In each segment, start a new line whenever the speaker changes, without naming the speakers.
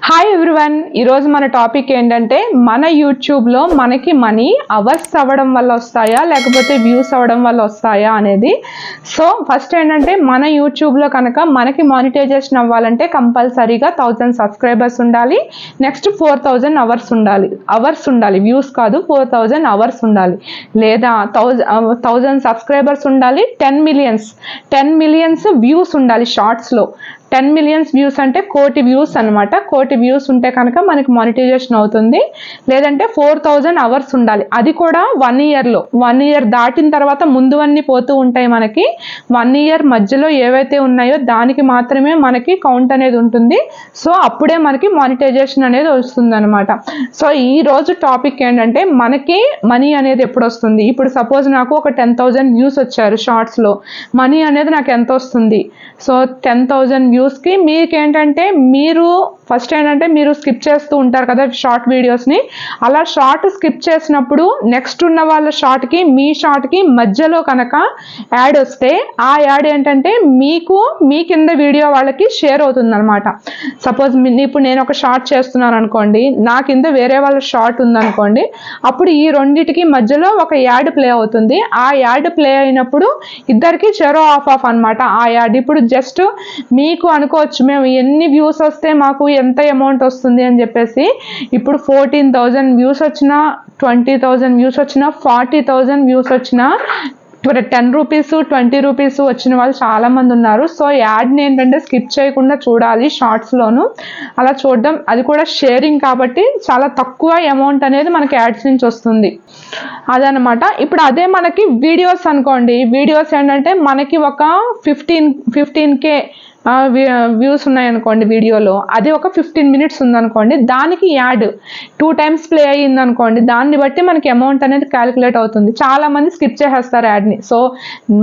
Hi everyone, ఈరోజు మన topic ఏంటంటే మన యూట్యూబ్లో మనకి మనీ అవర్స్ అవ్వడం వల్ల వస్తాయా లేకపోతే వ్యూస్ అవ్వడం వల్ల వస్తాయా అనేది. సో ఫస్ట్ ఏంటంటే మన యూట్యూబ్లో కనుక మనకి మానిటైజేషన్ అవ్వాలంటే కంపల్సరీగా 1000 సబ్స్క్రైబర్స్ ఉండాలి. నెక్స్ట్ 4000 అవర్స్ ఉండాలి, వ్యూస్ కాదు, 4000 అవర్స్ ఉండాలి. లేదా 1000 సబ్స్క్రైబర్స్ ఉండాలి. 10 మిలియన్స్ వ్యూస్ ఉండాలి షార్ట్స్లో. 10 మిలియన్స్ వ్యూస్ అంటే కోటి వ్యూస్ అనమాట. కోటి వ్యూస్ ఉంటే కనుక మనకి మానిటైజేషన్ అవుతుంది. లేదంటే 4000 అవర్స్ ఉండాలి, అది కూడా 1 ఇయర్లో. 1 ఇయర్ దాటిన తర్వాత ముందువన్నీ పోతూ ఉంటాయి. మనకి 1 ఇయర్ మధ్యలో ఏవైతే ఉన్నాయో దానికి మాత్రమే మనకి కౌంట్ అనేది ఉంటుంది. సో అప్పుడే మనకి మానిటైజేషన్ అనేది వస్తుంది అనమాట. సో ఈ రోజు టాపిక్ ఏంటంటే మనకి మనీ అనేది ఎప్పుడు వస్తుంది. ఇప్పుడు సపోజ్ నాకు ఒక 10,000 వ్యూస్ వచ్చారు షార్ట్స్లో, మనీ అనేది నాకు ఎంత వస్తుంది? సో 10,000 వ్యూస్కి మీకేంటంటే మీరు ఫస్ట్ ఏంటంటే మీరు స్కిప్ చేస్తూ ఉంటారు కదా షార్ట్ వీడియోస్ని. అలా షార్ట్ స్కిప్ చేసినప్పుడు నెక్స్ట్ ఉన్న వాళ్ళ షార్ట్కి మీ షార్ట్కి మధ్యలో కనుక యాడ్ వస్తే ఆ యాడ్ ఏంటంటే మీ కింద వీడియో వాళ్ళకి షేర్ అవుతుంది అనమాట. సపోజ్ ఇప్పుడు నేను ఒక షార్ట్ చేస్తున్నాను అనుకోండి, నా కింద వేరే వాళ్ళ షార్ట్ ఉందనుకోండి, అప్పుడు ఈ రెండింటికి మధ్యలో ఒక యాడ్ ప్లే అవుతుంది. ఆ యాడ్ ప్లే అయినప్పుడు ఇద్దరికి చెరో ఆఫ్ అనమాట ఆ యాడ్. ఇప్పుడు జస్ట్ మీకు అనుకోవచ్చు మేము ఎన్ని వ్యూస్ వస్తే మాకు ఎంత అమౌంట్ వస్తుంది అని చెప్పేసి. ఇప్పుడు 14,000 వ్యూస్ వచ్చినా, 20,000 వ్యూస్ వచ్చినా, 40,000 వ్యూస్ వచ్చినా, 10 రూపీస్ 20 రూపీస్ వచ్చిన వాళ్ళు చాలా మంది ఉన్నారు. సో యాడ్ని ఏంటంటే స్కిప్ చేయకుండా చూడాలి షార్ట్స్లోను. అలా చూడడం, అది కూడా షేరింగ్ కాబట్టి చాలా తక్కువ అమౌంట్ అనేది మనకి యాడ్స్ నుంచి వస్తుంది అదనమాట. ఇప్పుడు అదే మనకి వీడియోస్ అనుకోండి, వీడియోస్ ఏంటంటే మనకి ఒక 15K వ్యూస్ ఉన్నాయనుకోండి వీడియోలో, అది ఒక 15 మినిట్స్ ఉందనుకోండి, దానికి యాడ్ 2 టైమ్స్ ప్లే అయ్యింది అనుకోండి, దాన్ని బట్టి మనకి అమౌంట్ అనేది క్యాలిక్యులేట్ అవుతుంది. చాలా మంది స్కిప్ చేసేస్తారు యాడ్ని. సో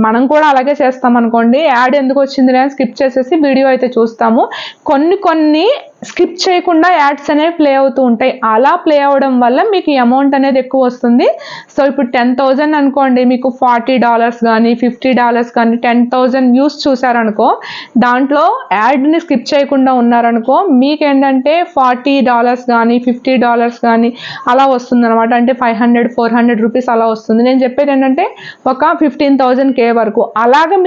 మనం కూడా అలాగే చేస్తాం అనుకోండి, యాడ్ ఎందుకు వచ్చింది అని స్కిప్ చేసేసి వీడియో అయితే చూస్తాము. కొన్ని స్కిప్ చేయకుండా యాడ్స్ అనేవి ప్లే అవుతూ ఉంటాయి. అలా ప్లే అవ్వడం వల్ల మీకు అమౌంట్ అనేది ఎక్కువ వస్తుంది. సో ఇప్పుడు 10,000 అనుకోండి, మీకు $40 కానీ $50 కానీ 10,000 వ్యూస్ చూసారనుకో, దాంట్లో యాడ్ని స్కిప్ చేయకుండా ఉన్నారనుకో, మీకు ఏంటంటే $40 కానీ $50 కానీ అలా వస్తుంది అనమాట. అంటే 500-400 రూపీస్ అలా వస్తుంది. నేను చెప్పేది ఏంటంటే ఒక 15,000K వరకు. అలాగా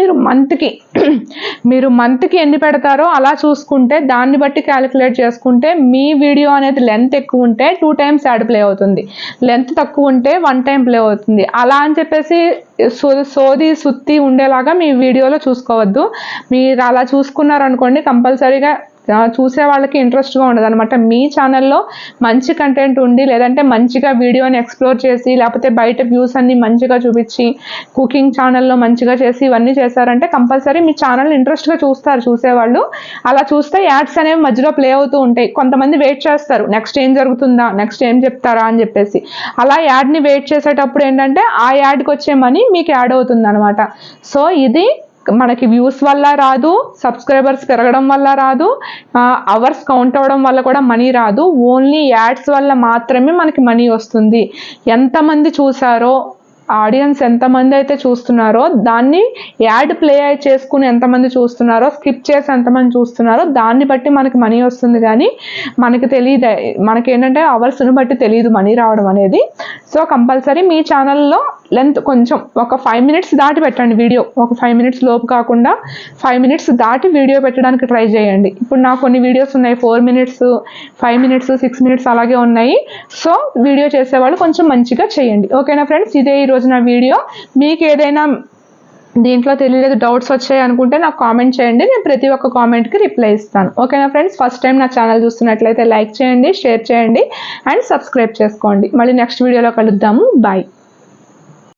మీరు మంత్కి ఎన్ని పెడతారో అలా చూసుకుంటే దాన్ని బట్టి క్యాలిక్యులేట్ చేసుకుంటే మీ వీడియో అనేది లెంత్ ఎక్కువ ఉంటే 2 టైమ్స్ యాడ్ ప్లే అవుతుంది, లెంత్ తక్కువ ఉంటే 1 టైం ప్లే అవుతుంది. అలా అని చెప్పేసి సోది సుత్తి ఉండేలాగా మీ వీడియోలో చూసుకోవద్దు. మీరు అలా చూసుకున్నారనుకోండి కంపల్సరీగా చూసే వాళ్ళకి ఇంట్రెస్ట్గా ఉండదు అనమాట. మీ ఛానల్లో మంచి కంటెంట్ ఉండి, లేదంటే మంచిగా వీడియోని ఎక్స్ప్లోర్ చేసి, లేకపోతే బయట వ్యూస్ అన్ని మంచిగా చూపించి, కుకింగ్ ఛానల్లో మంచిగా చేసి ఇవన్నీ చేశారంటే కంపల్సరీ మీ ఛానల్ ఇంట్రెస్ట్గా చూస్తారు చూసేవాళ్ళు. అలా చూస్తే యాడ్స్ అనేవి మధ్యలో ప్లే అవుతూ ఉంటాయి. కొంతమంది వెయిట్ చేస్తారు, నెక్స్ట్ ఏం జరుగుతుందా, నెక్స్ట్ ఏం చెప్తారా అని చెప్పేసి. అలా యాడ్ని వెయిట్ చేసేటప్పుడు ఏంటంటే ఆ యాడ్కి వచ్చే మనీ మీకు యాడ్ అవుతుంది అనమాట. సో ఇది మనకి వ్యూస్ వల్ల రాదు, సబ్స్క్రైబర్స్ పెరగడం వల్ల రాదు, అవర్స్ కౌంట్ అవ్వడం వల్ల కూడా మనీ రాదు. ఓన్లీ యాడ్స్ వల్ల మాత్రమే మనకి మనీ వస్తుంది. ఎంతమంది చూసారో, ఆడియన్స్ ఎంతమంది అయితే చూస్తున్నారో, దాన్ని యాడ్ ప్లే చేసుకుని ఎంతమంది చూస్తున్నారో, స్కిప్ చేసి ఎంతమంది చూస్తున్నారో దాన్ని బట్టి మనకి మనీ వస్తుంది. కానీ మనకి తెలియదు, మనకి ఏంటంటే అవర్స్ని బట్టి తెలియదు మనీ రావడం అనేది. సో కంపల్సరీ మీ ఛానల్లో లెంత్ కొంచెం ఒక 5 మినిట్స్ దాటి పెట్టండి వీడియో. ఒక 5 మినిట్స్ లోపు కాకుండా 5 మినిట్స్ దాటి వీడియో పెట్టడానికి ట్రై చేయండి. ఇప్పుడు నాకు కొన్ని వీడియోస్ ఉన్నాయి 4 మినిట్స్, 5 మినిట్స్, 6 మినిట్స్ అలాగే ఉన్నాయి. సో వీడియో చేసేవాళ్ళు కొంచెం మంచిగా చేయండి. ఓకేనా ఫ్రెండ్స్, ఇదే ఈరోజు నా వీడియో. మీకు ఏదైనా దీంట్లో తెలియలేదు, డౌట్స్ వచ్చాయి అనుకుంటే నాకు కామెంట్ చేయండి, నేను ప్రతి ఒక్క కామెంట్కి రిప్లై ఇస్తాను. ఓకేనా ఫ్రెండ్స్, ఫస్ట్ టైం నా ఛానల్ చూస్తున్నట్లయితే లైక్ చేయండి, షేర్ చేయండి అండ్ సబ్స్క్రైబ్ చేసుకోండి. మళ్ళీ నెక్స్ట్ వీడియోలో కలుద్దాము. బాయ్.